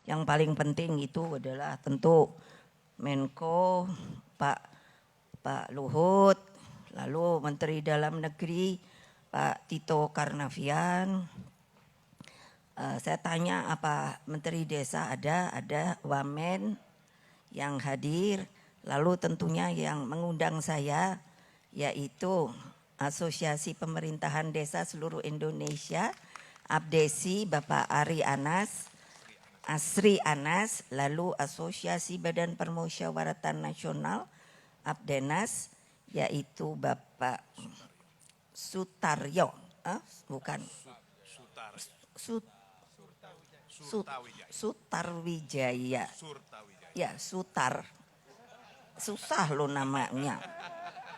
Yang paling penting itu adalah tentu Menko Pak Luhut, lalu Menteri Dalam Negeri Pak Tito Karnavian. Saya tanya apa Menteri Desa ada Wamen yang hadir, lalu tentunya yang mengundang saya yaitu Asosiasi Pemerintahan Desa Seluruh Indonesia, Abdesi Bapak Asri Anas, lalu Asosiasi Badan Permusyawaratan Nasional Abdenas yaitu Bapak Sutaryo, bukan Sutarwijaya. Ya, Sutar. Susah lo namanya.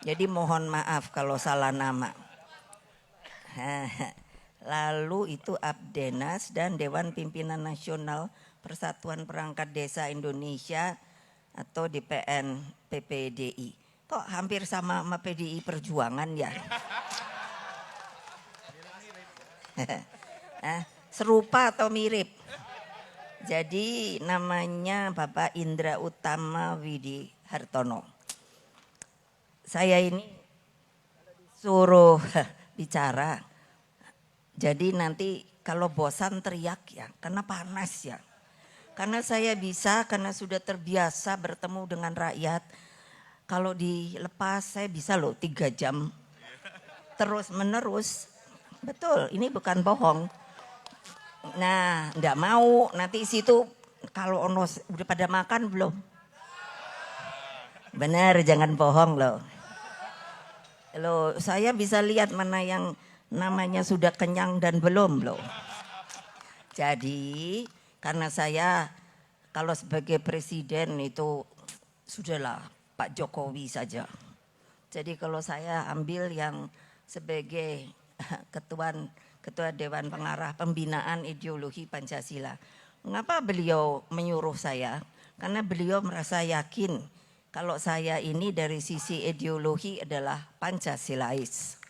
Jadi mohon maaf kalau salah nama. Lalu itu Abdenas dan Dewan Pimpinan Nasional Persatuan Perangkat Desa Indonesia atau DPN PPDI. Kok hampir sama PDI Perjuangan ya? Serupa atau mirip? Jadi namanya Bapak Indra Utama Widi Hartono. Saya ini suruh bicara. Jadi nanti kalau bosan teriak ya, karena panas ya. Karena saya karena sudah terbiasa bertemu dengan rakyat. Kalau dilepas saya bisa loh 3 jam. Terus menerus. Betul, ini bukan bohong. Nah, enggak mau nanti situ kalau udah pada makan belum? Benar, jangan bohong loh. Loh, saya bisa lihat mana yang namanya sudah kenyang dan belum loh. Jadi, karena saya kalau sebagai presiden itu sudahlah Pak Jokowi saja. Jadi kalau saya ambil yang sebagai Ketua Dewan Pengarah Pembinaan Ideologi Pancasila. Mengapa beliau menyuruh saya? Karena beliau merasa yakin kalau saya ini dari sisi ideologi adalah Pancasilais.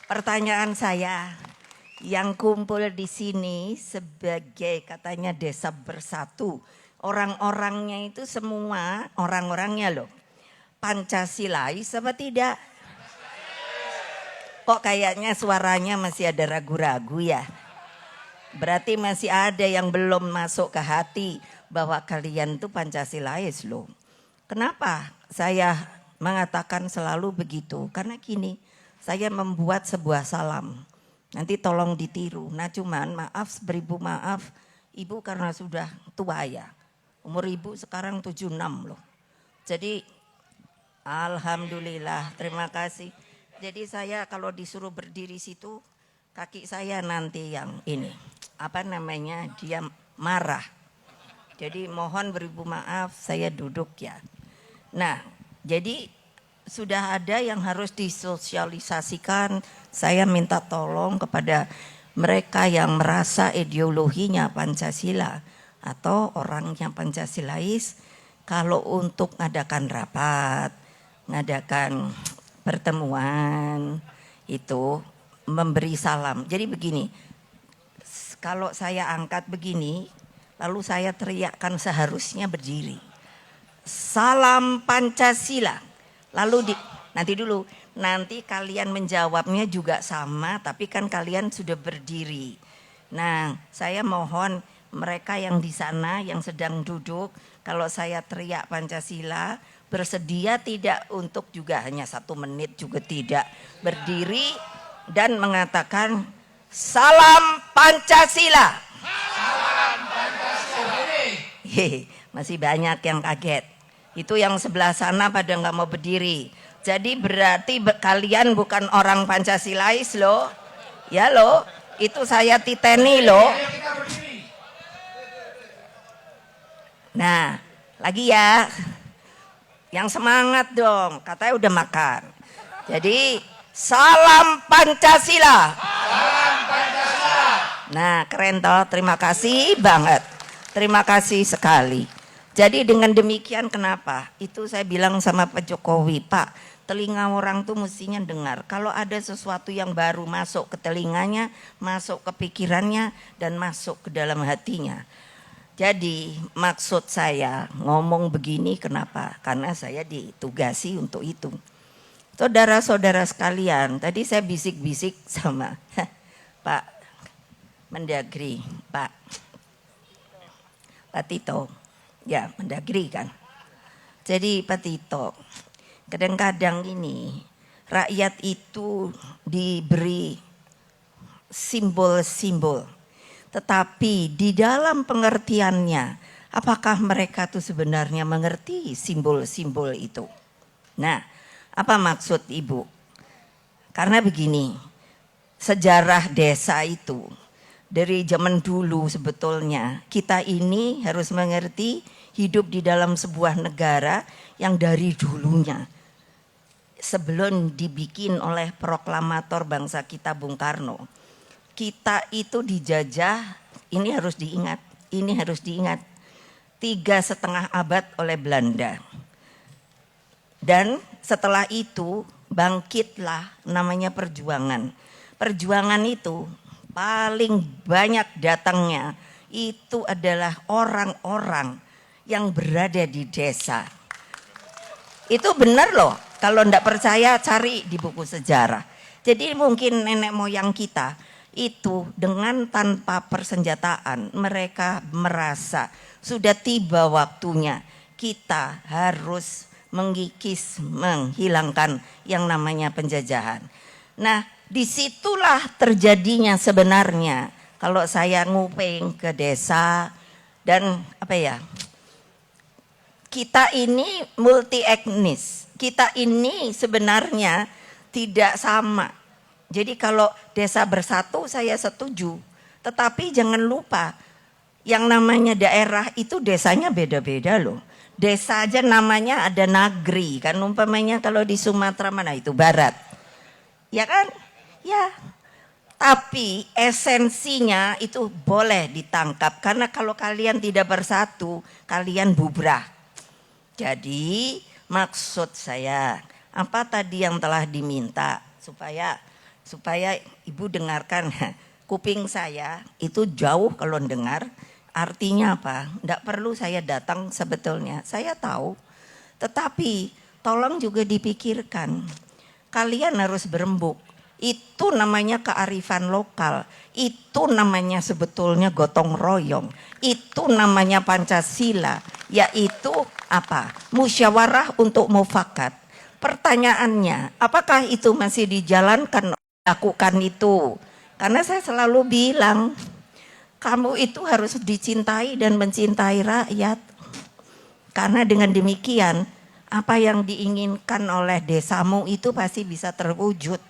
Pertanyaan saya, yang kumpul di sini sebagai katanya desa bersatu, orang-orangnya itu semua orang-orangnya loh, Pancasilais apa tidak? Kok kayaknya suaranya masih ada ragu-ragu ya? Berarti masih ada yang belum masuk ke hati bahwa kalian tuh Pancasilais loh. Kenapa saya mengatakan selalu begitu? Karena gini, saya membuat sebuah salam. Nanti tolong ditiru. Nah cuman maaf, beribu maaf, ibu karena sudah tua ya. Umur ibu sekarang 76 loh. Jadi alhamdulillah, terima kasih. Jadi saya kalau disuruh berdiri situ, kaki saya nanti yang ini, dia marah. Jadi mohon beribu maaf, saya duduk ya. Nah, jadi sudah ada yang harus disosialisasikan. Saya minta tolong kepada mereka yang merasa ideologinya Pancasila atau orangnya Pancasilais, kalau untuk ngadakan rapat, ngadakan pertemuan itu memberi salam. Jadi begini, kalau saya angkat begini, lalu saya teriakkan seharusnya berdiri. Salam Pancasila. Lalu nanti kalian menjawabnya juga sama, tapi kan kalian sudah berdiri. Nah, saya mohon mereka yang di sana yang sedang duduk, kalau saya teriak Pancasila, bersedia tidak untuk juga hanya 1 menit juga tidak, berdiri dan mengatakan salam Pancasila. Salam Pancasila. Masih banyak yang kaget. Itu yang sebelah sana pada nggak mau berdiri. Jadi berarti kalian bukan orang Pancasilais loh. Ya loh, itu saya titeni loh. Nah, lagi ya. Yang semangat dong, katanya udah makan. Jadi salam Pancasila. Salam Pancasila. Nah, keren toh, terima kasih banget. Terima kasih sekali. Jadi dengan demikian kenapa? Itu saya bilang sama Pak Jokowi, Pak, telinga orang tuh mestinya dengar. Kalau ada sesuatu yang baru masuk ke telinganya, masuk ke pikirannya, dan masuk ke dalam hatinya. Jadi maksud saya ngomong begini kenapa? Karena saya ditugasi untuk itu. Saudara-saudara sekalian, tadi saya bisik-bisik sama Pak Mendagri, Pak Tito, ya Mendagri kan. Jadi Pak Tito, kadang-kadang ini rakyat itu diberi simbol-simbol, tetapi di dalam pengertiannya, apakah mereka tuh sebenarnya mengerti simbol-simbol itu? Nah, apa maksud Ibu? Karena begini, sejarah desa itu dari zaman dulu sebetulnya kita ini harus mengerti hidup di dalam sebuah negara yang dari dulunya sebelum dibikin oleh proklamator bangsa kita Bung Karno, kita itu dijajah, ini harus diingat 3,5 abad oleh Belanda. Dan setelah itu bangkitlah namanya perjuangan. Perjuangan itu paling banyak datangnya itu adalah orang-orang yang berada di desa. Itu benar loh, kalau enggak percaya cari di buku sejarah. Jadi mungkin nenek moyang kita itu dengan tanpa persenjataan mereka merasa sudah tiba waktunya kita harus mengikis, menghilangkan yang namanya penjajahan. Nah, disitulah terjadinya sebenarnya kalau saya nguping ke desa dan kita ini multi etnis, kita ini sebenarnya tidak sama. Jadi kalau desa bersatu saya setuju, tetapi jangan lupa yang namanya daerah itu desanya beda-beda loh. Desa aja namanya ada nagri kan, umpamanya kalau di Sumatera mana itu barat, ya kan? Ya, tapi esensinya itu boleh ditangkap karena kalau kalian tidak bersatu, kalian bubrah. Jadi maksud saya apa tadi yang telah diminta supaya Ibu dengarkan. Kuping saya itu jauh kalau dengar. Artinya apa? Tidak perlu saya datang sebetulnya. Saya tahu. Tetapi tolong juga dipikirkan. Kalian harus berembuk. Itu namanya kearifan lokal. Itu namanya sebetulnya gotong royong. Itu namanya Pancasila. Yaitu apa? Musyawarah untuk mufakat. Pertanyaannya, apakah itu masih dijalankan? Lakukan itu. Karena saya selalu bilang, kamu itu harus dicintai dan mencintai rakyat. Karena dengan demikian, apa yang diinginkan oleh desamu itu pasti bisa terwujud.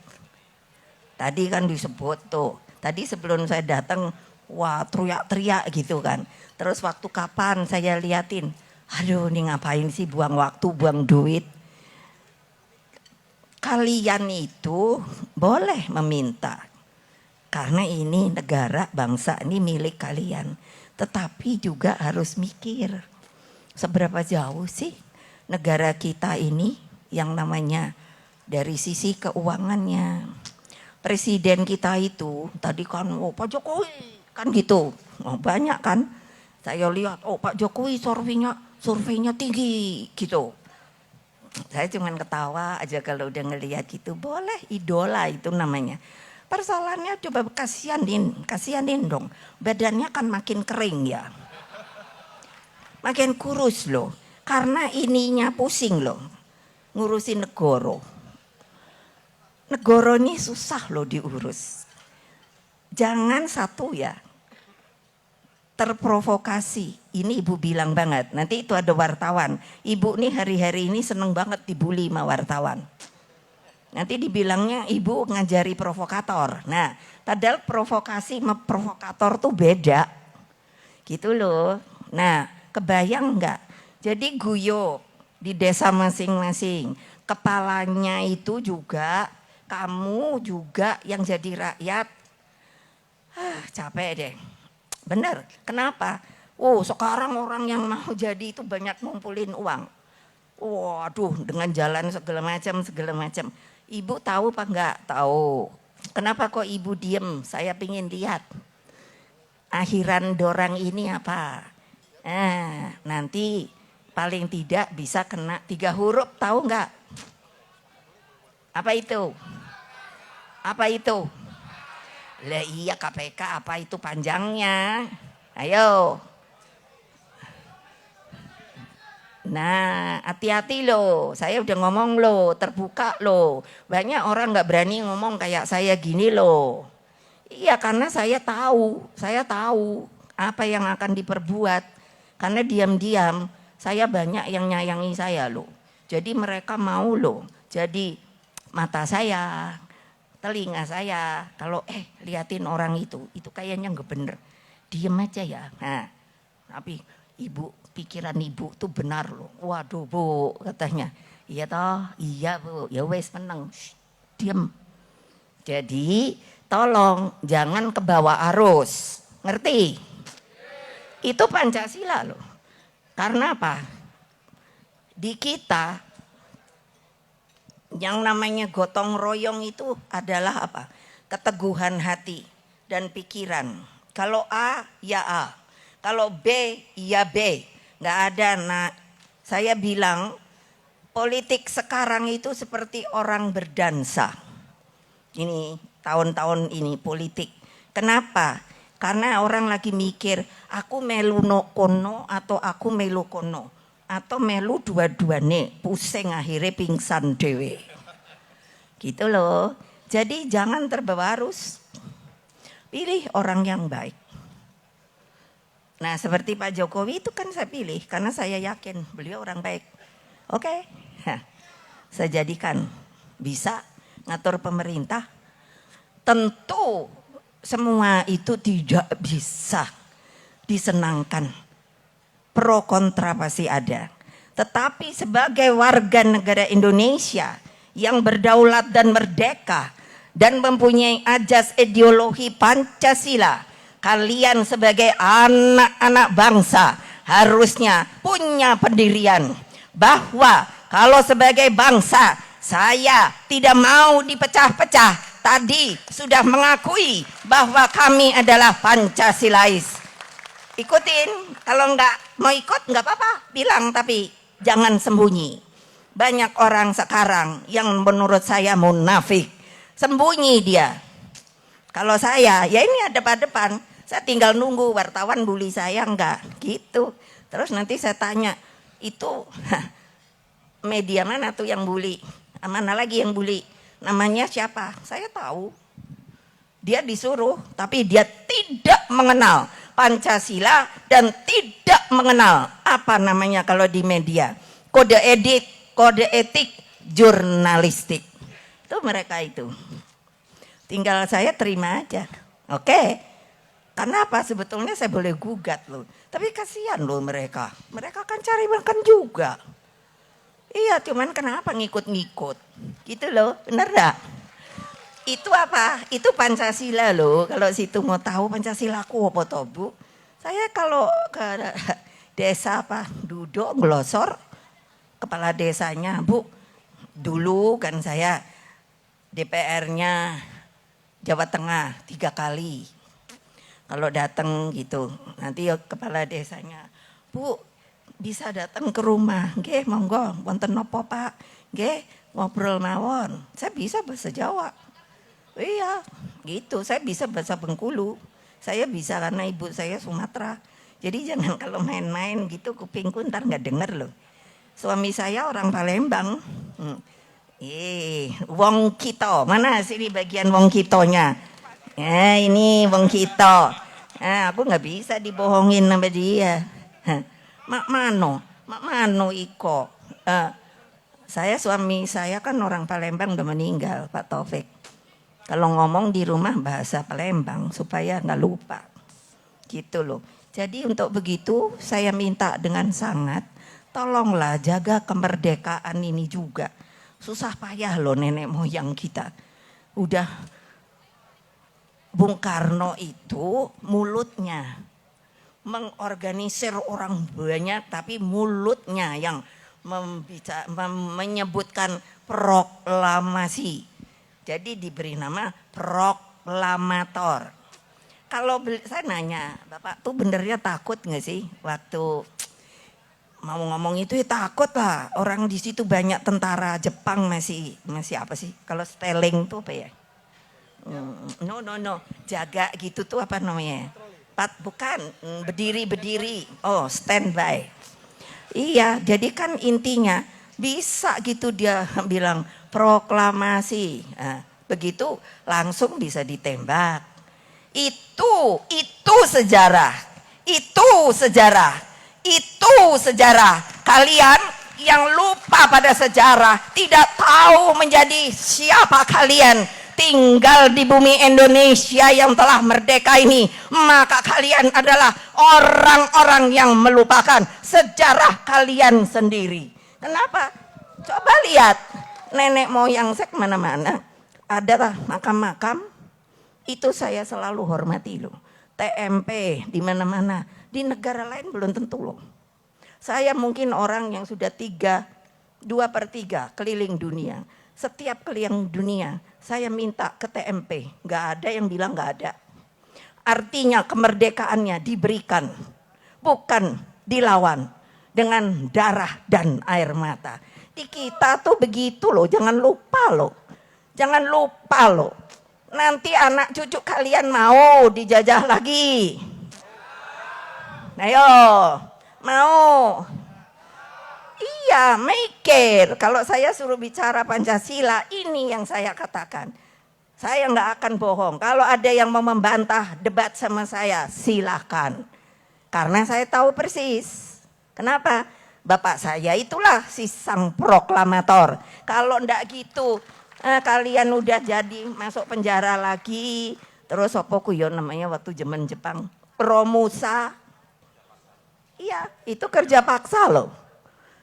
Tadi kan disebut tuh. Tadi sebelum saya datang, wah teriak-teriak gitu kan. Terus waktu kapan saya liatin, aduh ini ngapain sih buang waktu, buang duit. Kalian itu boleh meminta. Karena ini negara, bangsa ini milik kalian. Tetapi juga harus mikir. Seberapa jauh sih negara kita ini yang namanya dari sisi keuangannya. Presiden kita itu tadi kan, oh Pak Jokowi kan gitu. Oh, banyak kan. Saya lihat, oh Pak Jokowi surveinya tinggi gitu. Saya cuma ketawa aja kalau udah ngelihat gitu. Boleh, idola itu namanya. Persoalannya coba kasihanin dong. Badannya kan makin kering ya. Makin kurus loh. Karena ininya pusing loh. Ngurusin negara. Negara ini susah loh diurus. Jangan satu ya. Terprovokasi. Ini Ibu bilang banget. Nanti itu ada wartawan. Ibu nih hari-hari ini seneng banget dibully sama wartawan. Nanti dibilangnya Ibu ngajari provokator. Nah, padahal provokasi sama provokator tuh beda. Gitu loh. Nah, kebayang enggak? Jadi guyo di desa masing-masing. Kepalanya itu juga, kamu juga yang jadi rakyat. Capek deh. Benar, kenapa? Oh sekarang orang yang mau jadi itu banyak ngumpulin uang. Waduh dengan jalan segala macam. Ibu tahu apa enggak? Tahu. Kenapa kok Ibu diem? Saya pingin lihat. Akhiran dorang ini apa? Nanti paling tidak bisa kena 3 huruf, tahu nggak? Apa itu? Apa itu? Lah iya KPK, apa itu panjangnya? Ayo. Nah, hati-hati loh. Saya udah ngomong loh, terbuka loh. Banyak orang nggak berani ngomong kayak saya gini loh. Iya, karena saya tahu apa yang akan diperbuat. Karena diam-diam saya banyak yang nyayangi saya loh. Jadi mereka mau loh. Jadi mata saya, telinga saya, kalau liatin orang itu kayaknya nggak bener. Diem aja ya. Nah, tapi ibu, pikiran ibu tuh benar loh. Waduh bu, katanya. Iya toh, iya bu. Ya wes menang. Diem. Jadi tolong jangan kebawa arus. Ngerti? Itu Pancasila loh. Karena apa? Di kita yang namanya gotong royong itu adalah apa? Keteguhan hati dan pikiran. Kalau A, ya A. Kalau B, ya B. Nggak ada. Nah, saya bilang politik sekarang itu seperti orang berdansa. Ini tahun-tahun ini politik. Kenapa? Karena orang lagi mikir, aku melu no kono atau aku melu kono. Atau melu dua-duane, pusing akhirnya pingsan dewe. Gitu loh. Jadi jangan terbawa arus. Pilih orang yang baik. Nah seperti Pak Jokowi itu kan saya pilih karena saya yakin beliau orang baik. Oke, saya jadikan bisa ngatur pemerintah. Tentu semua itu tidak bisa disenangkan. Pro kontra pasti ada. Tetapi sebagai warga negara Indonesia yang berdaulat dan merdeka dan mempunyai ajas ideologi Pancasila, kalian sebagai anak-anak bangsa harusnya punya pendirian bahwa kalau sebagai bangsa saya tidak mau dipecah-pecah. Tadi sudah mengakui bahwa kami adalah Pancasilais. Ikutin, kalau nggak mau ikut nggak apa-apa, bilang tapi jangan sembunyi. Banyak orang sekarang yang menurut saya munafik, sembunyi dia. Kalau saya, ya ini ada depan, saya tinggal nunggu wartawan bully saya enggak, gitu. Terus nanti saya tanya, itu media mana tuh yang bully? Mana lagi yang bully? Namanya siapa? Saya tahu. Dia disuruh, tapi dia tidak mengenal Pancasila dan tidak mengenal apa namanya kalau di media. Kode etik jurnalistik. Itu mereka itu. Tinggal saya terima aja. Oke. Karena apa? Sebetulnya saya boleh gugat loh. Tapi kasihan loh mereka. Mereka kan cari makan juga. Iya, cuman kenapa ngikut-ngikut? Gitu loh, bener gak? Itu apa? Itu Pancasila loh. Kalau situ mau tahu Pancasilaku apa toh Bu? Saya kalau ke desa apa? Duduk, Glosor, kepala desanya, Bu. Dulu kan saya DPR-nya Jawa Tengah 3 kali. Kalau datang gitu, nanti kepala desanya, Bu, bisa datang ke rumah, nggih monggo, wonten napa Pak? Nggih, ngobrol mawon. Saya bisa bahasa Jawa. Iya, gitu. Saya bisa bahasa Bengkulu. Saya bisa karena ibu saya Sumatera. Jadi jangan kalau main-main gitu kupingku ntar nggak denger loh. Suami saya orang Palembang. Wong Kito. Mana sini bagian Wong Kitonya? Ini Wong Kito. Aku nggak bisa dibohongin sama dia. Mak mano iko. Suami saya kan orang Palembang udah meninggal, Pak Taufik. Kalau ngomong di rumah bahasa Palembang supaya nggak lupa. Gitu loh. Jadi untuk begitu saya minta dengan sangat, tolonglah jaga kemerdekaan ini juga. Susah payah loh nenek moyang kita. Udah Bung Karno itu mulutnya mengorganisir orang banyak, tapi mulutnya yang menyebutkan proklamasi. Jadi diberi nama proklamator. saya nanya, Bapak tuh benernya takut nggak sih waktu mau ngomong itu ya takut lah. Orang di situ banyak tentara Jepang masih apa sih? Kalau steling tuh apa ya? No. Jaga gitu tuh apa namanya? Bukan, berdiri. Oh, standby. Iya, jadi kan intinya bisa gitu dia bilang proklamasi. Nah, begitu langsung bisa ditembak. Itu sejarah. Itu sejarah. Kalian yang lupa pada sejarah, tidak tahu menjadi siapa kalian, tinggal di bumi Indonesia yang telah merdeka ini, maka kalian adalah orang-orang yang melupakan sejarah kalian sendiri. Kenapa? Coba lihat nenek moyang saya kemana-mana, ada makam-makam, itu saya selalu hormati loh. TMP di mana-mana. Di negara lain belum tentu loh. Saya mungkin orang yang sudah 2/3 keliling dunia. Setiap keliling dunia saya minta ke TMP. Gak ada yang bilang gak ada. Artinya kemerdekaannya diberikan. Bukan dilawan. Dengan darah dan air mata. Di kita tuh begitu loh. Jangan lupa loh. Nanti anak cucu kalian mau dijajah lagi. Ayo, mau? Iya, mikir. Kalau saya suruh bicara Pancasila, ini yang saya katakan. Saya nggak akan bohong. Kalau ada yang mau membantah debat sama saya, silakan. Karena saya tahu persis. Kenapa? Bapak saya itulah si sang proklamator. Kalau ndak gitu, kalian udah jadi masuk penjara lagi. Terus apa kuyon namanya waktu zaman Jepang? Romusa. Iya, itu kerja paksa loh.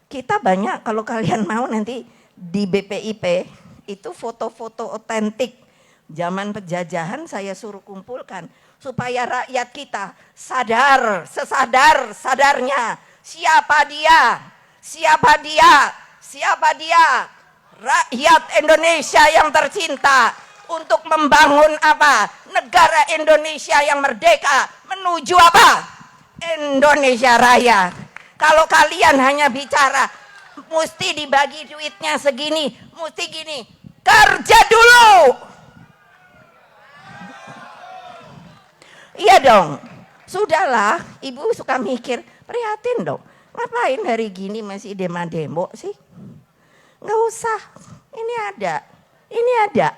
Kita banyak, kalau kalian mau nanti di BPIP, itu foto-foto otentik. Zaman penjajahan saya suruh kumpulkan. Supaya rakyat kita sadar, sesadar-sadarnya. Siapa dia? Rakyat Indonesia yang tercinta. Untuk membangun apa? Negara Indonesia yang merdeka. Menuju apa? Indonesia Raya. Kalau kalian hanya bicara mesti dibagi duitnya segini, mesti gini. Kerja dulu. Iya dong. Sudahlah, Ibu suka mikir, prihatin dong. Ngapain hari gini masih demo sih? Nggak usah. Ini ada.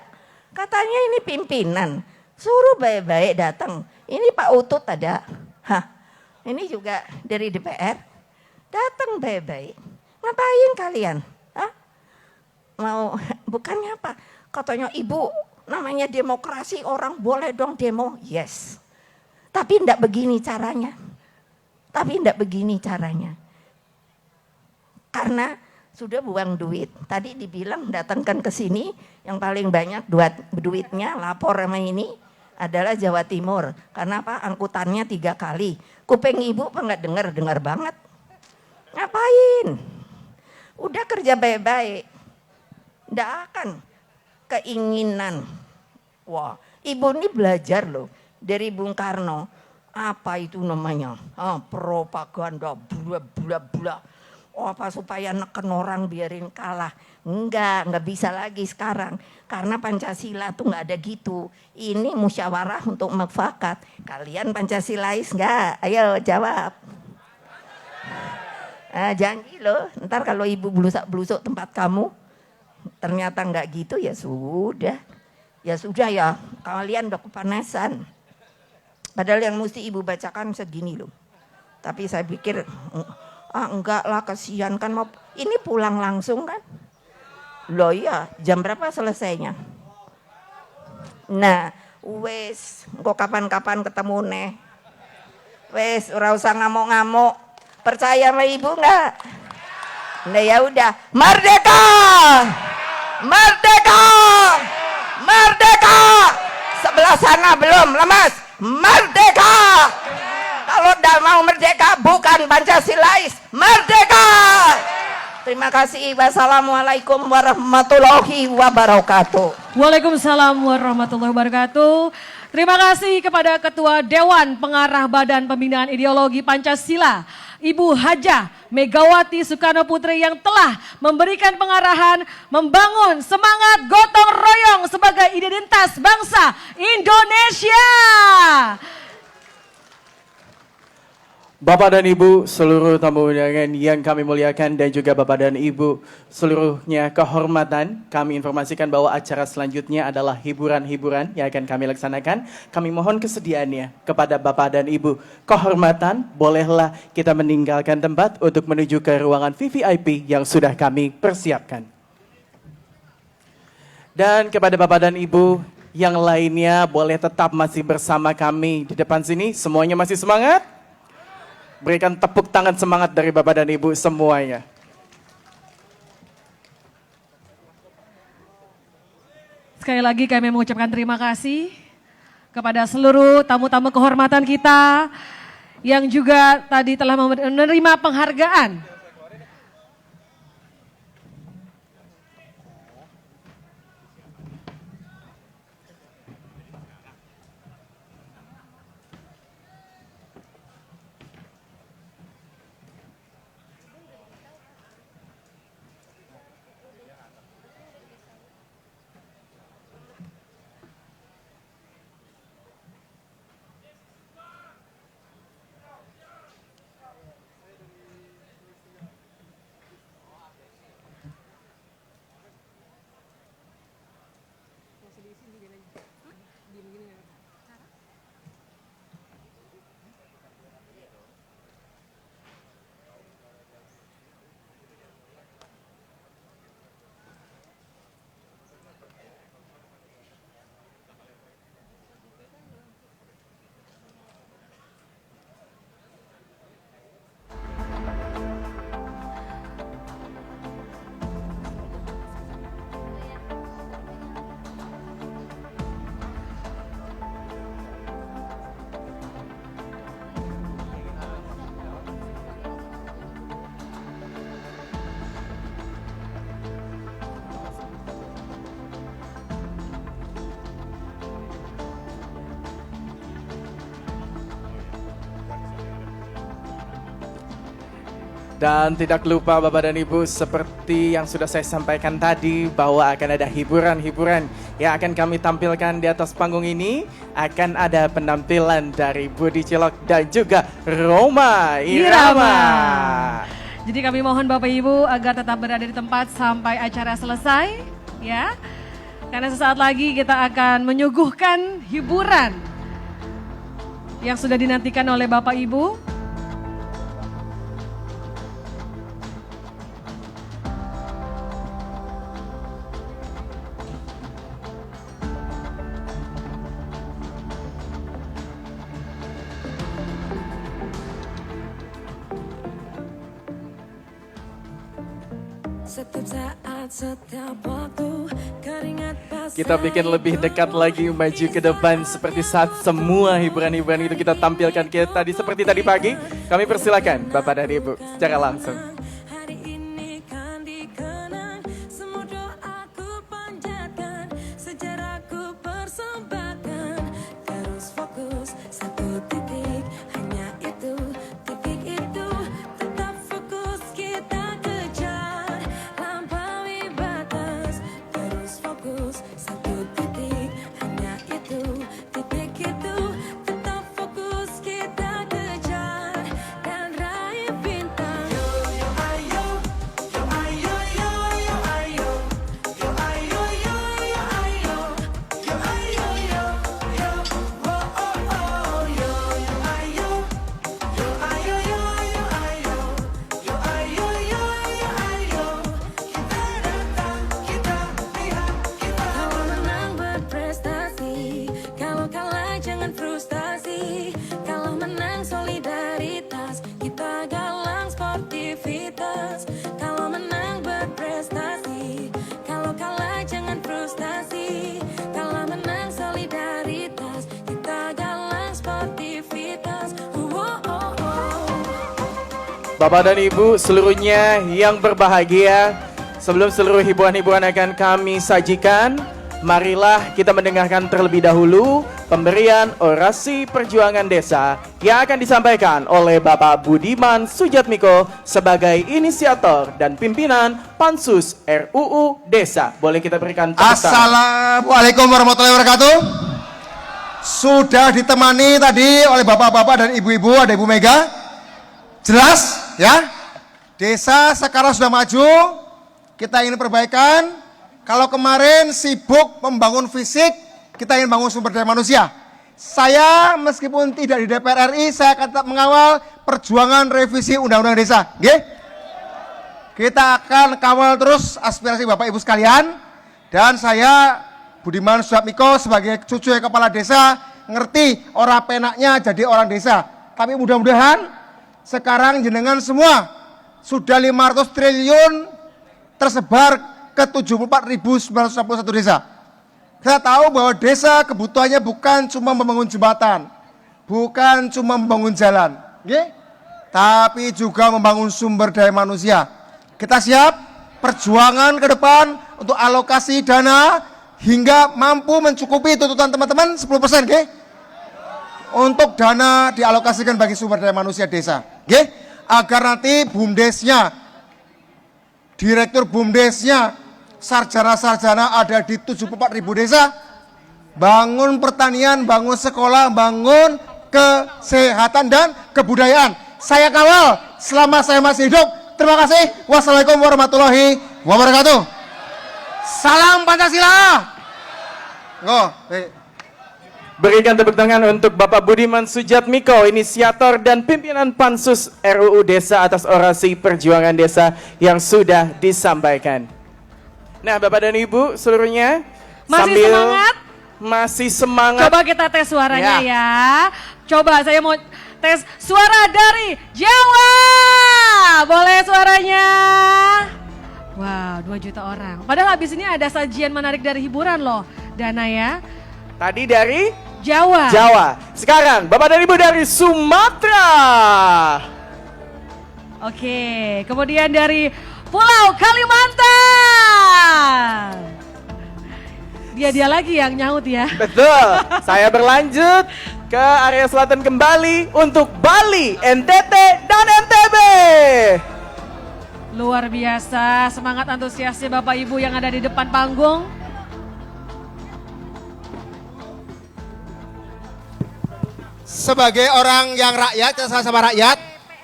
Katanya ini pimpinan. Suruh baik-baik datang. Ini Pak Utut ada. Ini juga dari DPR. Datang baik-baik. Ngapain kalian? Mau bukannya apa? Katanya Ibu, namanya demokrasi, orang boleh dong demo. Yes. Tapi enggak begini caranya. Karena sudah buang duit. Tadi dibilang datangkan ke sini, yang paling banyak duitnya lapor sama ini adalah Jawa Timur. Karena apa? Angkutannya 3 kali. Kuping Ibu apa nggak dengar banget. Ngapain? Udah kerja baik-baik. Nggak akan keinginan. Wah, Ibu ini belajar loh dari Bung Karno. Apa itu namanya? Propaganda, bla. Apa supaya neken orang biarin kalah. Enggak bisa lagi sekarang. Karena Pancasila tuh nggak ada gitu. Ini musyawarah untuk mufakat. Kalian Pancasilais nggak? Ayo jawab. Janji loh. Ntar kalau Ibu blusuk tempat kamu, ternyata nggak gitu ya sudah. Ya kalian udah kepanasan. Padahal yang mesti Ibu bacakan segini loh. Tapi saya pikir enggak lah, kasihan kan mau ini pulang langsung kan. Loh iya, jam berapa selesainya? Nah, wes, kok kapan-kapan ketemu nih. Wes, ora usah ngamuk-ngamuk. Percaya sama Ibu enggak? Nah ya udah, merdeka! Merdeka! Merdeka! Sebelah sana belum, lemas. Merdeka! Kalau udah mau merdeka bukan Pancasilais, merdeka! Terima kasih. Wassalamualaikum warahmatullahi wabarakatuh. Waalaikumsalam warahmatullahi wabarakatuh. Terima kasih kepada Ketua Dewan Pengarah Badan Pembinaan Ideologi Pancasila, Ibu Hajah Megawati Soekarno Putri yang telah memberikan pengarahan membangun semangat gotong royong sebagai identitas bangsa Indonesia. Bapak dan Ibu, seluruh tamu undangan yang kami muliakan dan juga Bapak dan Ibu seluruhnya kehormatan, kami informasikan bahwa acara selanjutnya adalah hiburan-hiburan yang akan kami laksanakan. Kami mohon kesediaannya kepada Bapak dan Ibu kehormatan, bolehlah kita meninggalkan tempat untuk menuju ke ruangan VVIP yang sudah kami persiapkan. Dan kepada Bapak dan Ibu yang lainnya boleh tetap masih bersama kami di depan sini. Semuanya masih semangat? Berikan tepuk tangan semangat dari Bapak dan Ibu semuanya. Sekali lagi kami mengucapkan terima kasih kepada seluruh tamu-tamu kehormatan kita yang juga tadi telah menerima penghargaan. Dan tidak lupa Bapak dan Ibu, seperti yang sudah saya sampaikan tadi bahwa akan ada hiburan-hiburan yang akan kami tampilkan di atas panggung ini. Akan ada penampilan dari Budi Cilok dan juga Rhoma Irama. Jadi kami mohon Bapak Ibu agar tetap berada di tempat sampai acara selesai, ya. Karena sesaat lagi kita akan menyuguhkan hiburan yang sudah dinantikan oleh Bapak Ibu. Kita bikin lebih dekat lagi, maju ke depan seperti saat semua hiburan-hiburan itu kita tampilkan tadi seperti tadi pagi. Kami persilakan Bapak dan Ibu secara langsung. Bapak dan Ibu seluruhnya yang berbahagia, sebelum seluruh hiburan-hiburan akan kami sajikan, marilah kita mendengarkan terlebih dahulu pemberian orasi perjuangan desa yang akan disampaikan oleh Bapak Budiman Sujatmiko sebagai inisiator dan pimpinan Pansus RUU Desa. Boleh kita berikan tepuk tangan. Assalamualaikum warahmatullahi wabarakatuh. Sudah ditemani tadi oleh bapak-bapak dan ibu-ibu, ada Ibu Mega. Jelas ya? Desa sekarang sudah maju, kita ingin perbaikan. Kalau kemarin sibuk membangun fisik, kita ingin bangun sumber daya manusia. Saya meskipun tidak di DPR RI, saya akan tetap mengawal perjuangan revisi Undang-Undang Desa. Oke? Kita akan kawal terus aspirasi Bapak Ibu sekalian. Dan saya Budiman Sujatmiko sebagai cucu kepala desa ngerti orang penaknya jadi orang desa. Tapi mudah-mudahan sekarang jenengan semua sudah 500 triliun tersebar ke 74.961 desa. Kita tahu bahwa desa kebutuhannya bukan cuma membangun jembatan, bukan cuma membangun jalan, okay? Tapi juga membangun sumber daya manusia. Kita siap perjuangan ke depan untuk alokasi dana hingga mampu mencukupi tuntutan teman-teman 10%, okay? Untuk dana dialokasikan bagi sumber daya manusia desa, okay? Agar nanti BUMDesnya, direktur BUMDesnya, sarjana-sarjana ada di 74.000 desa, bangun pertanian, bangun sekolah, bangun kesehatan dan kebudayaan. Saya kawal selama saya masih hidup. Terima kasih. Wassalamualaikum warahmatullahi wabarakatuh. Salam Pancasila. Berikan tepuk tangan untuk Bapak Budiman Sujatmiko, inisiator dan pimpinan Pansus RUU Desa atas orasi perjuangan desa yang sudah disampaikan. Nah, Bapak dan Ibu seluruhnya Masih semangat? Masih semangat. Coba kita tes suaranya ya. Coba saya mau tes suara dari Jawa. Boleh suaranya? Wow, 2 juta orang. Padahal habis ini ada sajian menarik dari hiburan loh, Dana ya. Tadi dari Jawa. Sekarang Bapak dan Ibu dari Sumatera. Oke, kemudian dari Pulau Kalimantan. Dia lagi yang nyaut ya. Betul. Saya berlanjut ke area selatan kembali untuk Bali, NTT, dan NTB. Luar biasa semangat antusiasnya Bapak Ibu yang ada di depan panggung. Sebagai orang yang rakyat, sama rakyat,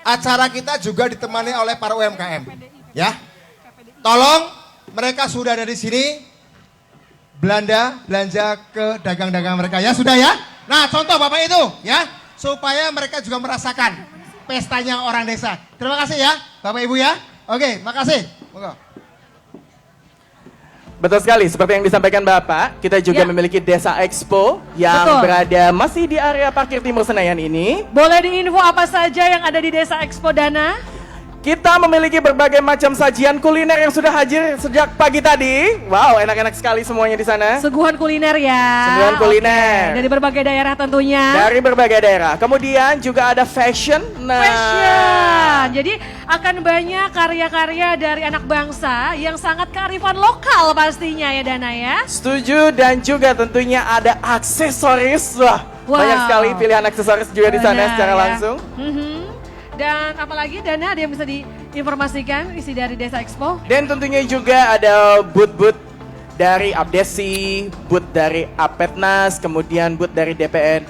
acara kita juga ditemani oleh para UMKM. Ya, tolong mereka sudah ada di sini, belanja ke dagang-dagang mereka ya, sudah ya. Nah, contoh Bapak itu ya, supaya mereka juga merasakan pestanya orang desa. Terima kasih ya, Bapak Ibu ya. Oke, makasih. Monggo. Betul sekali, seperti yang disampaikan Bapak, kita juga memiliki Desa Expo yang berada masih di area parkir Timur Senayan ini. Boleh diinfo apa saja yang ada di Desa Expo, Dana? Kita memiliki berbagai macam sajian kuliner yang sudah hadir sejak pagi tadi. Wow, enak-enak sekali semuanya di sana. Suguhan kuliner ya. Suguhan kuliner. Dari berbagai daerah tentunya. Dari berbagai daerah. Kemudian juga ada fashion. Nah. Fashion. Jadi akan banyak karya-karya dari anak bangsa yang sangat kearifan lokal pastinya ya Dana ya. Setuju, dan juga tentunya ada aksesoris. Wah, banyak sekali pilihan aksesoris juga di sana secara langsung. Dan apalagi Dana ada yang bisa diinformasikan isi dari Desa Expo? Dan tentunya juga ada booth-booth dari Abdesi, booth dari Apetnas, kemudian booth dari DPN,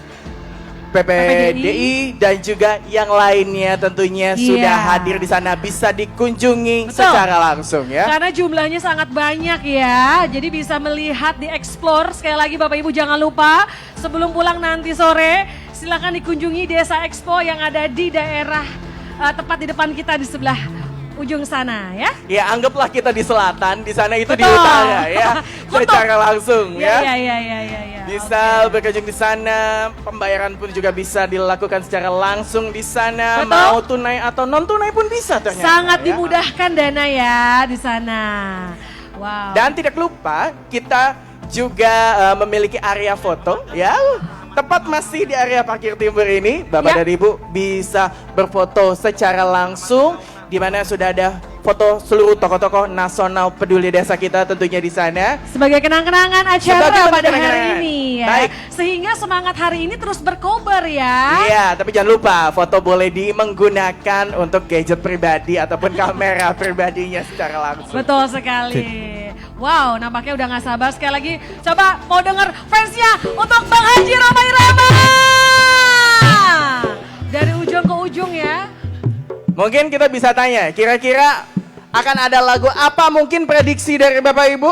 PPDI, dan juga yang lainnya tentunya sudah hadir di sana, bisa dikunjungi secara langsung ya. Karena jumlahnya sangat banyak ya, jadi bisa melihat, dieksplor. Sekali lagi Bapak Ibu jangan lupa sebelum pulang nanti sore, silakan dikunjungi Desa Expo yang ada di daerah tepat di depan kita di sebelah ujung sana ya. Ya, anggaplah kita di selatan, di sana itu di utara ya. Secara langsung ya. Iya. Bisa berkunjung di sana, pembayaran pun juga bisa dilakukan secara langsung di sana. Betul. Mau tunai atau non tunai pun bisa ternyata. Sangat dimudahkan Dana ya di sana. Wow. Dan tidak lupa kita juga memiliki area foto ya. Tepat masih di area parkir timur ini, Bapak dan Ibu bisa berfoto secara langsung, di mana sudah ada foto seluruh tokoh-tokoh nasional peduli desa kita tentunya di sana. Sebagai kenang-kenangan acara Sebagai pada hari kenang-kenangan. ini ya. Baik. Sehingga semangat hari ini terus berkobar ya. Iya, tapi jangan lupa foto boleh menggunakan untuk gadget pribadi ataupun kamera pribadinya secara langsung. Betul sekali. Wow, nampaknya udah gak sabar. Sekali lagi, coba mau denger fansnya untuk Bang Haji Rhoma Irama. Dari ujung ke ujung ya. Mungkin kita bisa tanya, kira-kira akan ada lagu apa mungkin prediksi dari Bapak Ibu?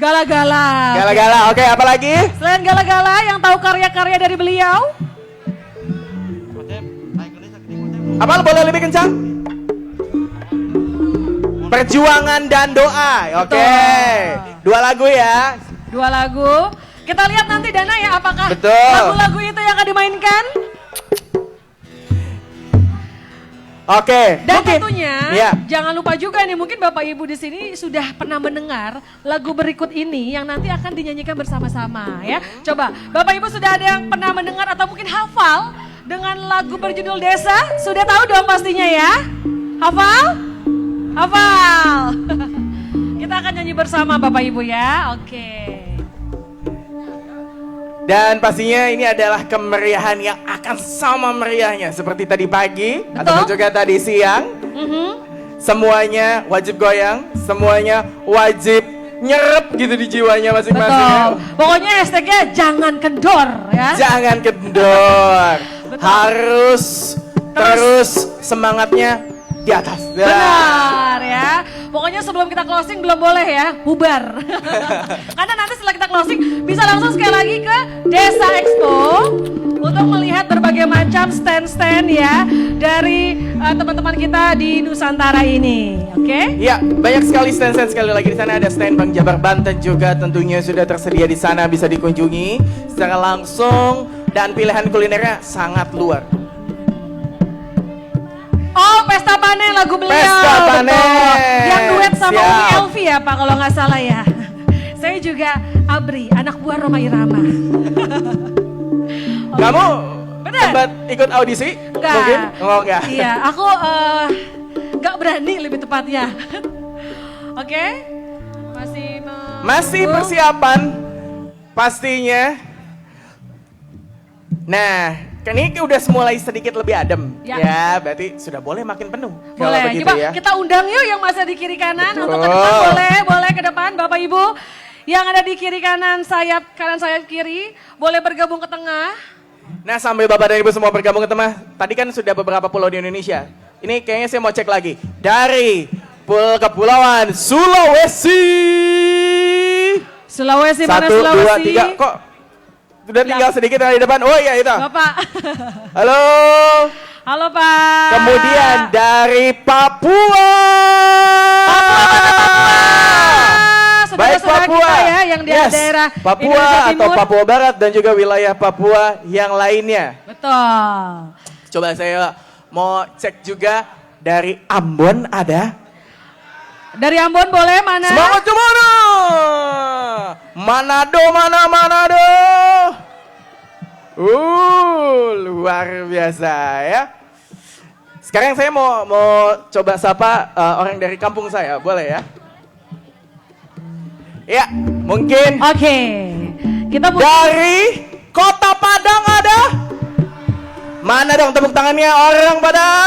Gala-gala. Gala-gala, oke, apa lagi? Selain gala-gala yang tahu karya-karya dari beliau. Apa boleh lebih kencang? Perjuangan dan doa, oke. Betul. 2 lagu ya. 2 lagu. Kita lihat nanti Dana ya apakah Betul. lagu-lagu itu yang akan dimainkan. Oke. Dan mungkin. tentunya Iya. jangan lupa juga nih mungkin Bapak Ibu di sini sudah pernah mendengar lagu berikut ini yang nanti akan dinyanyikan bersama-sama ya. Coba Bapak Ibu sudah ada yang pernah mendengar atau mungkin hafal dengan lagu berjudul Desa? Sudah tahu dong pastinya ya? Hafal? Hafal. Kita akan nyanyi bersama Bapak Ibu ya. Oke. Dan pastinya ini adalah kemeriahan yang akan sama meriahnya seperti tadi pagi atau juga tadi siang. Semuanya wajib goyang, semuanya wajib nyerep gitu di jiwanya masing-masing. Betul. Pokoknya hashtagnya jangan kendor ya. Jangan kendor. Betul. Harus terus semangatnya di atas. Benar ya. Pokoknya sebelum kita closing belum boleh ya bubar. Karena nanti setelah kita closing bisa langsung sekali lagi ke Desa Expo untuk melihat berbagai macam stand-stand ya dari teman-teman kita di Nusantara ini. Oke? Ya, banyak sekali stand-stand, sekali lagi di sana ada stand Bank Jabar Banten juga tentunya sudah tersedia di sana, bisa dikunjungi secara langsung dan pilihan kulinernya sangat luar. Oh, Pesta Panen lagu beliau. Pesta Panen. Betul. Yang duet sama Siap. Umi Elvi ya Pak kalau nggak salah ya. Saya juga Abri, anak buah Rhoma Irama. Kamu Bener. sempat ikut audisi? Enggak. Mungkin? Oh, enggak. Iya, aku nggak berani lebih tepatnya. Oke, Masih persiapan pastinya. Nah, kan ini udah mulai sedikit lebih adem. Ya. Berarti sudah boleh makin penuh. Kalau Boleh, begitu coba ya. kita undang yuk yang masih di kiri kanan Betul. untuk ke depan boleh ke depan Bapak Ibu. Yang ada di kiri kanan sayap kiri, boleh bergabung ke tengah. Nah, sambil Bapak dan Ibu semua bergabung ke tengah, tadi kan sudah beberapa pulau di Indonesia. Ini kayaknya saya mau cek lagi. Dari Kepulauan Sulawesi. Sulawesi mana 1, Sulawesi? 2, 3, kok udah tinggal sedikit di depan. Oh iya itu. Bapak. Halo. Halo Pak. Kemudian dari Papua. Baik Saudara-saudara Papua. kita ya yang di daerah Papua Indonesia atau Timur. Papua Barat dan juga wilayah Papua yang lainnya. Betul. Coba saya mau cek juga dari Ambon ada. Dari Ambon boleh mana? Semangat kemana? Manado, Manado. Luar biasa ya. Sekarang saya mau coba sapa orang dari kampung saya, boleh ya? Ya, mungkin Oke. Kita dari Kota Padang ada? Mana dong tepuk tangannya orang Padang?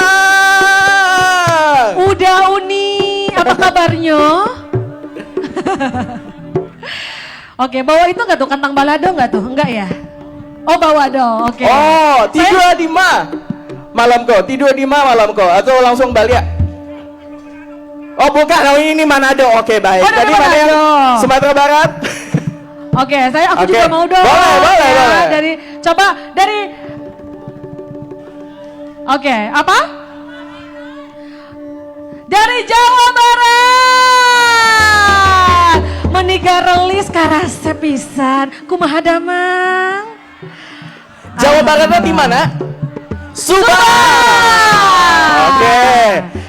Udah Uni, apa kabarnya? Oke, bawa itu nggak tuh kentang balado nggak tuh? Enggak ya? Oh bawa dong, oke. Oh, tidur di mana? Malam kok, tidur di mana malam kok? Atau langsung balik? Oh bukan, oh ini Manado. Oke baik. Oh, dari Tadi mana yang Manado. Sumatera Barat? Oke, aku Oke. juga mau dong. Boleh, Ya, boleh. Dari Oke, apa? Dari Jawa Barat. Menikah relis karase pisan. Kumaha damang? Jawa Baratnya di mana? Subang. Oke.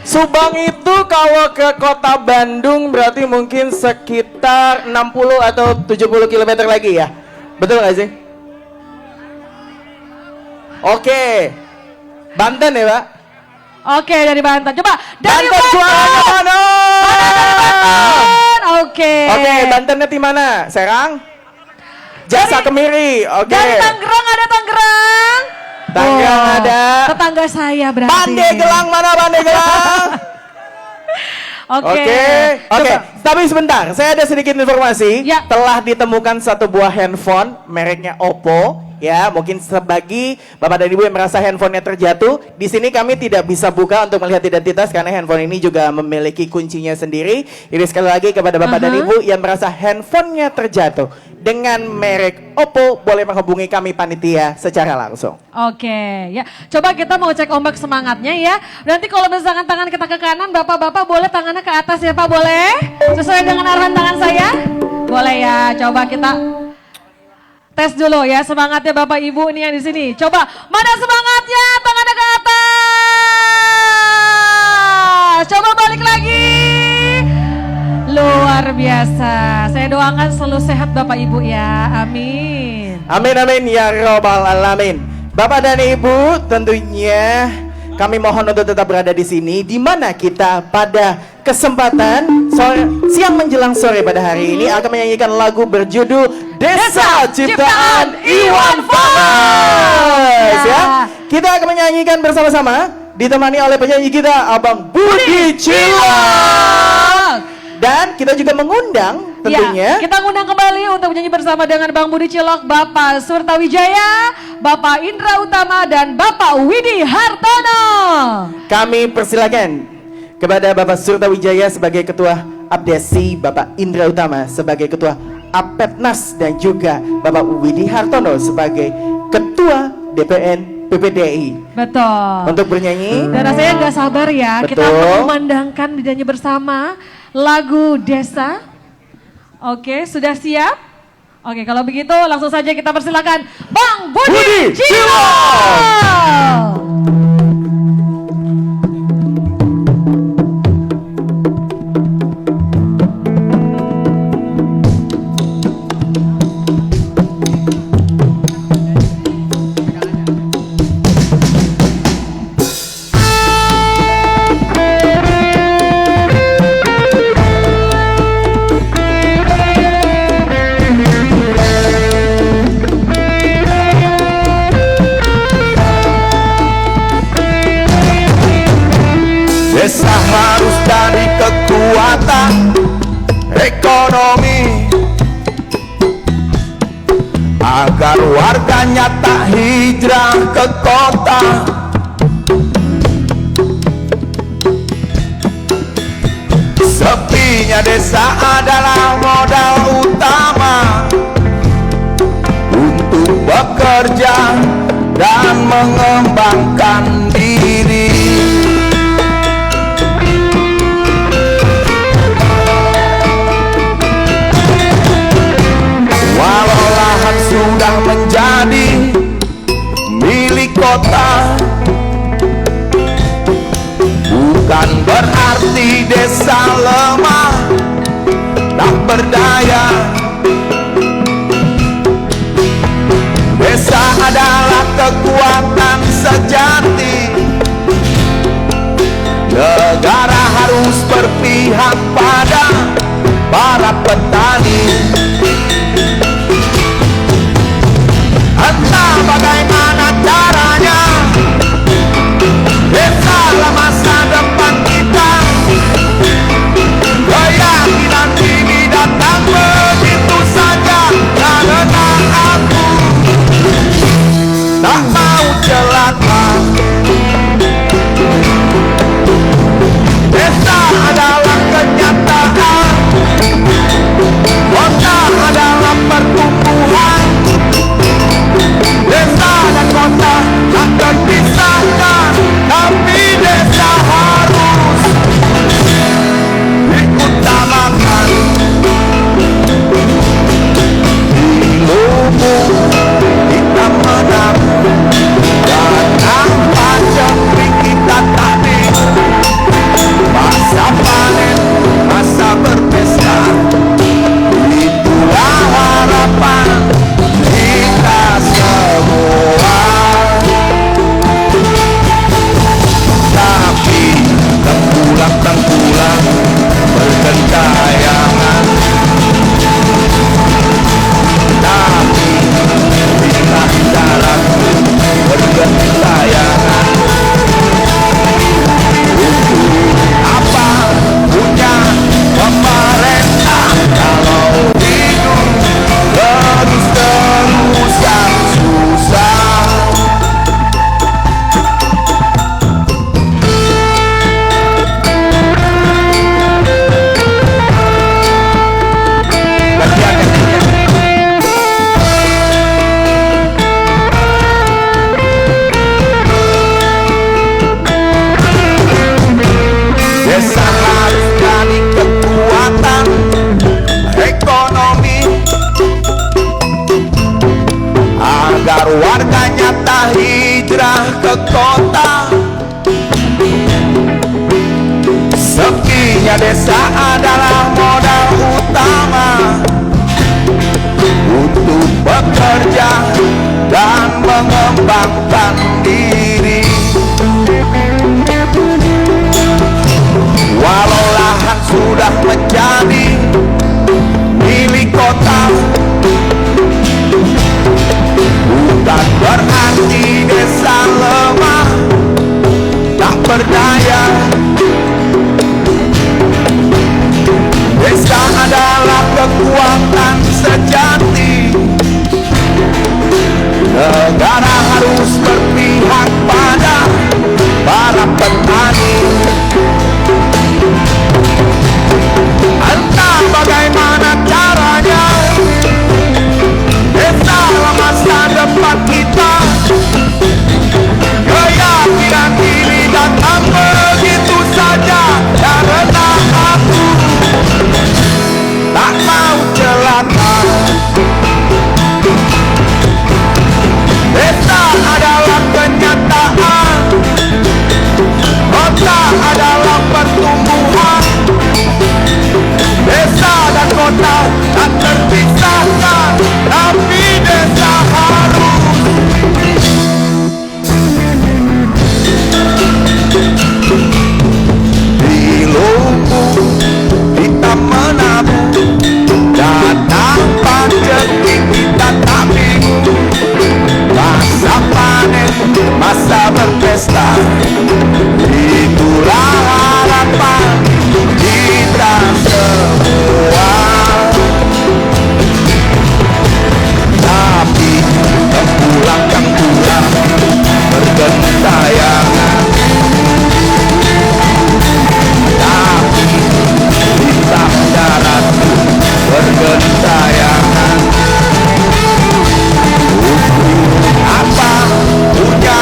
Subang itu kalau ke kota Bandung berarti mungkin sekitar 60 atau 70 km lagi ya? Betul nggak sih? Oke. Banten ya Pak? Oke, dari Banten. Coba dari Banten suaranya mana? Banten. Oke. Oke, Bantennya di mana? Serang? Jasa Kemiri. Oke. Dari Tangerang ada Tangerang. Tangerang Oh, ada. Tetangga saya berarti. Pandeglang mana Pandeglang? Oke. Oke. Coba. Tapi sebentar, saya ada sedikit informasi. Ya. Telah ditemukan satu buah handphone mereknya Oppo. Ya, mungkin sebagi Bapak dan Ibu yang merasa handphonenya terjatuh, di sini kami tidak bisa buka untuk melihat identitas karena handphone ini juga memiliki kuncinya sendiri. Jadi sekali lagi kepada Bapak dan Ibu yang merasa handphonenya terjatuh dengan merek Oppo, boleh menghubungi kami panitia secara langsung. Oke, ya. Coba kita mau cek ombak semangatnya ya. Nanti kalau misalkan tangan kita ke kanan, Bapak-bapak boleh tangannya ke atas ya Pak, boleh? Sesuai dengan arahan tangan saya? Boleh ya, coba kita tes dulu ya semangatnya Bapak Ibu nih yang di sini. Coba, mana semangatnya? Tangannya ke atas. Coba balik lagi. Luar biasa. Saya doakan selalu sehat Bapak Ibu ya. Amin. Amin amin ya robbal alamin. Bapak dan Ibu, tentunya kami mohon untuk tetap berada di sini, di mana kita pada kesempatan siang menjelang sore pada hari ini akan menyanyikan lagu berjudul Desa Ciptaan Iwan Fals. Ya, kita akan menyanyikan bersama-sama, ditemani oleh penyanyi kita Abang Budi Cilok. Dan kita juga mengundang tentunya. Ya, kita ngundang kembali untuk menyanyi bersama dengan Bang Budi Cilok, Bapak Surtawijaya, Bapak Indra Utama, dan Bapak Widi Hartono. Kami persilakan kepada Bapak Surtawijaya sebagai Ketua Abdesi, Bapak Indra Utama sebagai Ketua Apetnas, dan juga Bapak Widi Hartono sebagai Ketua DPN PPDI. Betul. Untuk bernyanyi. Dan rasanya nggak sabar ya, Betul. kita mengumandangkan bernyanyi bersama lagu Desa. Oke, sudah siap? Oke, kalau begitu langsung saja kita persilakan Bang Budi Cilok. Desa harus dari kekuatan ekonomi agar warganya tak hijrah ke kota. Sepinya desa adalah modal utama untuk bekerja dan mengembangkan diri. Walau lahan sudah menjadi milik kota, bukan berarti desa lemah tak berdaya. Desa adalah kekuatan sejati. Negara harus berpihak pada para petani. Entah bagaimana caranya, desalah masa depan kita. Keyakinan ini datang begitu saja karena aku tak mau celaka. Desa adalah kenyataan. desa adalah modal utama untuk bekerja dan mengembangkan diri. Walau lahan sudah menjadi milik kota, bukan berarti desa lemah tak berdaya. Desa adalah kekuatan sejati. Negara harus berpihak pada para petani. Entah bagaimana caranya, desa masa depan kita. Keyakinan diri datang begitu saja, karena aku tak mau celaka. Desa adalah kenyataan, kota adalah pertumbuhan. Desa dan kota tak terpisahkan, tapi desa harus di lumbung kita menabung, datang pajeki kita tak bingung. Masa panen, masa berpesta, itulah harapan kita semua. Tapi pulang yang pulang bergentayangan, tapi kita darat bergentayangan. Apa punya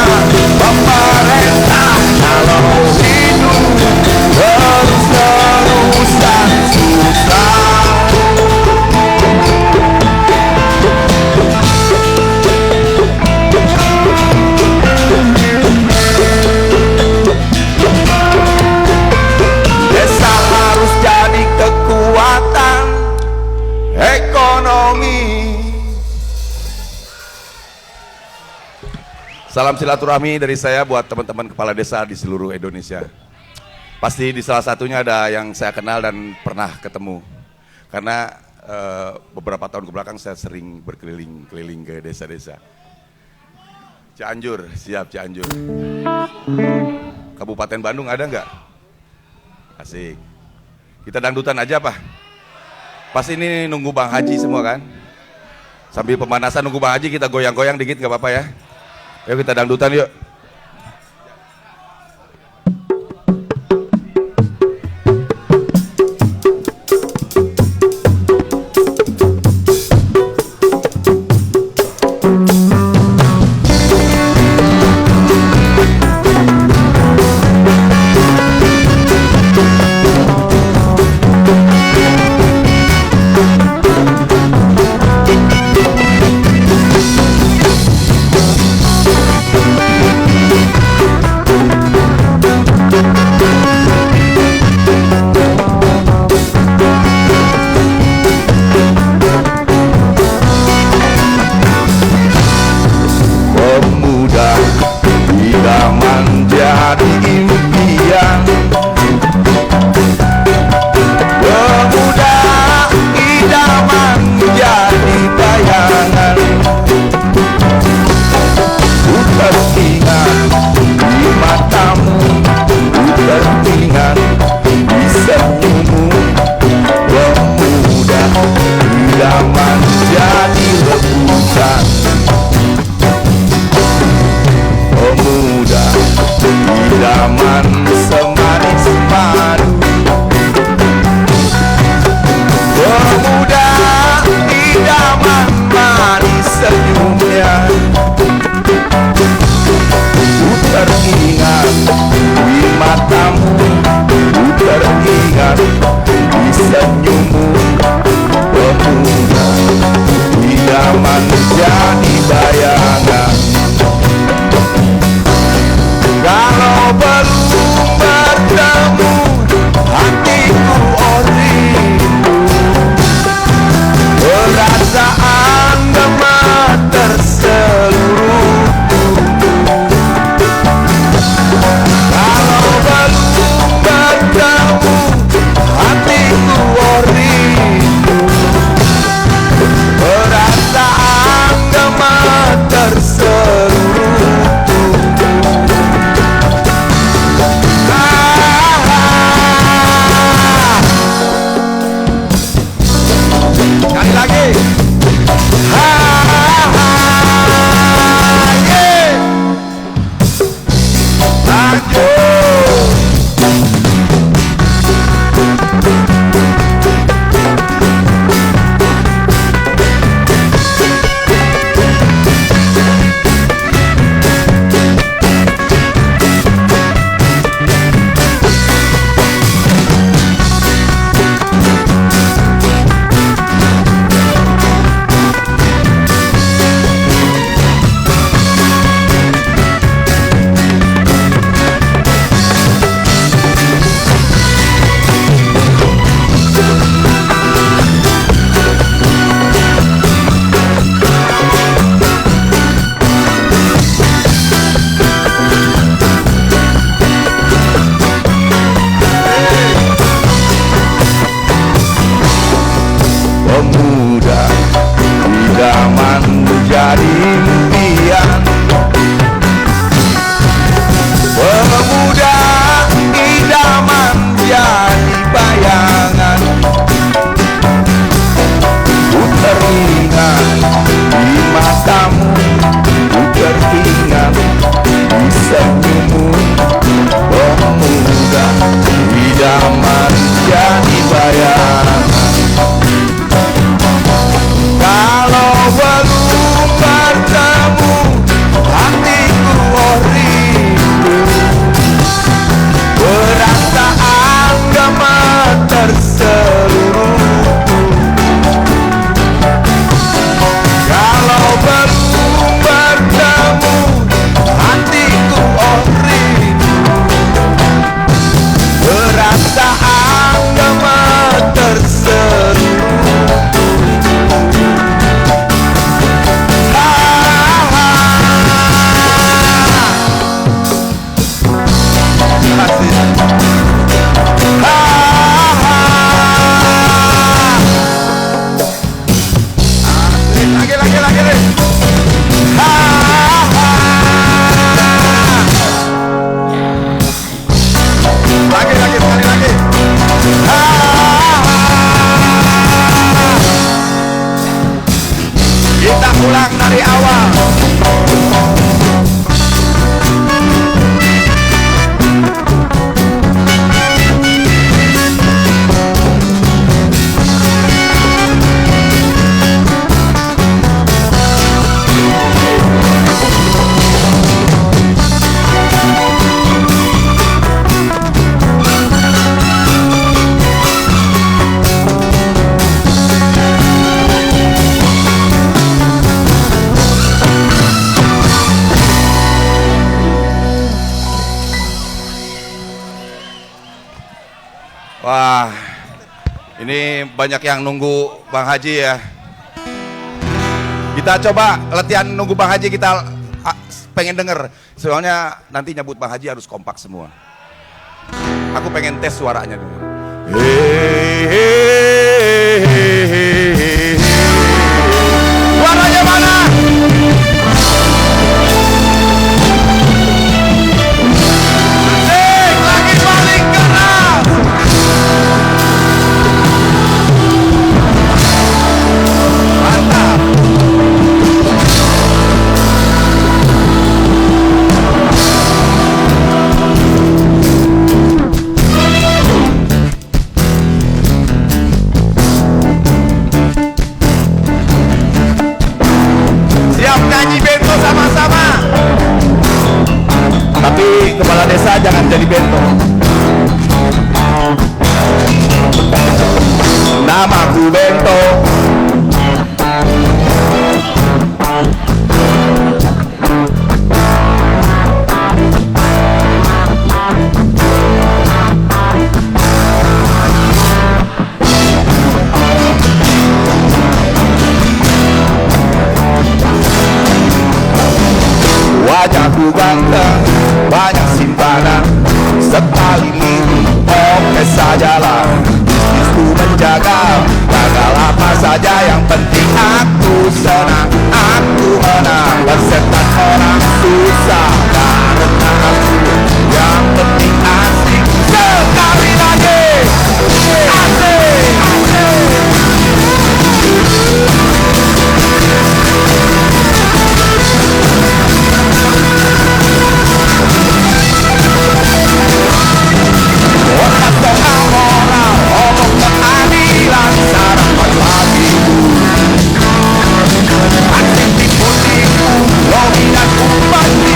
pemerintah kalau hidup terus-terusan susah? Desa harus jadi kekuatan ekonomi. Salam silaturahmi dari saya buat teman-teman kepala desa di seluruh Indonesia. Pasti di salah satunya ada yang saya kenal dan pernah ketemu. Karena beberapa tahun kebelakang saya sering berkeliling-keliling ke desa-desa. Cianjur, siap Cianjur. Kabupaten Bandung ada nggak? Asik. Kita dangdutan aja apa? Pas ini nunggu Bang Haji semua kan? Sambil pemanasan nunggu Bang Haji kita goyang-goyang dikit nggak apa-apa ya? Yuk kita dangdutan yuk. Jadi bayangan kalau perlu zaman jadi bayangan. Kalau belum bertemu hatiku rindu, perasaan gemeter seluruhku. Kalau belum bertemu hatiku rindu, perasaan gemeter seluruhku. Kita pulang dari awal. Wah, ini banyak yang nunggu Bang Haji ya. Kita coba latihan nunggu Bang Haji, kita pengen denger. Soalnya nanti nyebut Bang Haji harus kompak semua. Aku pengen tes suaranya dulu. Suaranya mana? Lagi paling keras. Mantap. Siap nyanyi bento sama-sama. Tapi kepala desa jangan jadi bento. Namaku Bento. Wajahku ganteng, banyak simpanan, sekali minum oke sajalah. Bisnisku menjaga, gagal apa saja, yang penting aku senang, aku menang. Bersetan orang susah karena aku, yang penting asik. Sekali lagi, asik, asik. Orang soal moral, omong keadilan, sarapan pagiku. Asik tipu-tipu, logi dan kupati.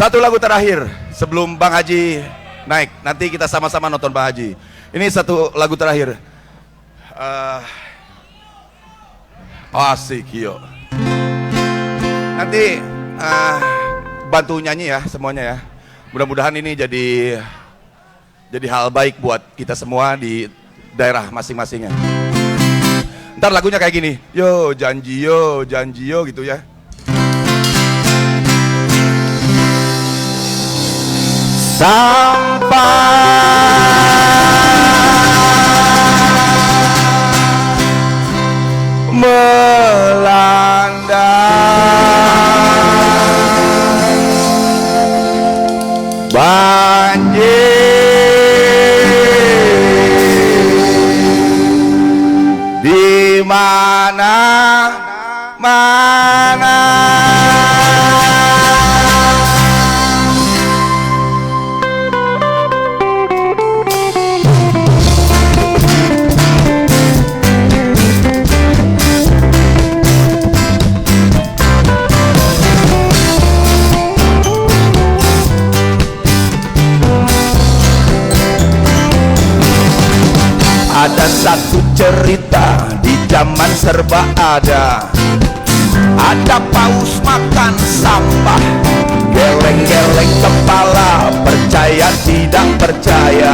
Satu lagu terakhir sebelum Bang Haji naik. Nanti kita sama-sama nonton Bang Haji. Ini satu lagu terakhir. Asik yo. Nanti bantu nyanyi ya semuanya ya. Mudah-mudahan ini jadi hal baik buat kita semua di daerah masing-masingnya. Ntar lagunya kayak gini. Yo janji yo gitu ya. Sampai melanda banjir di mana-mana. Ada satu cerita di zaman serba ada paus makan sampah, geleng-geleng kepala, percaya tidak percaya.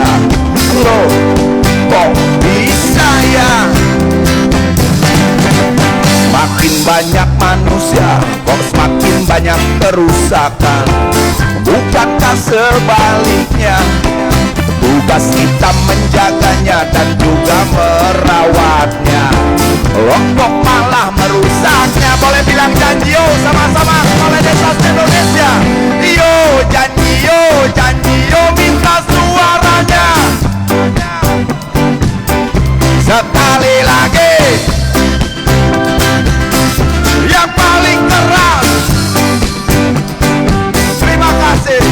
Loh, kok bisa ya? Makin banyak manusia, kok semakin banyak kerusakan. Bukankah sebaliknya? Tugas kita menjaganya dan juga merawatnya. Loh kok malah merusaknya? Boleh bilang janji yo sama-sama oleh desa Indonesia. Yo janji yo minta suaranya. Sekali lagi yang paling keras. Terima kasih.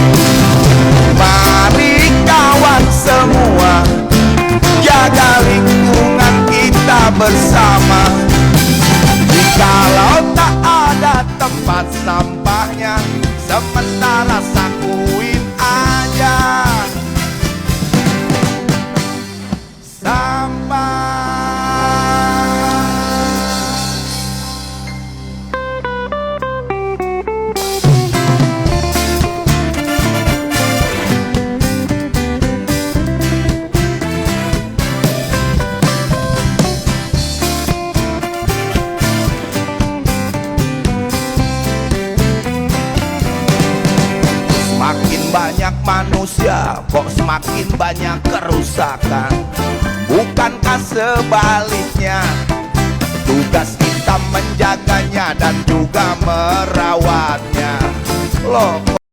Mari kawan semua, jaga lingkungan kita bersama. Jikalau tak ada tempat sampahnya, sementara sakuin aja sampah. Semakin banyak manusia, kok semakin banyak kerusakan. Bukankah sebaliknya? Tugas kita menjaganya dan juga merawatnya. Loh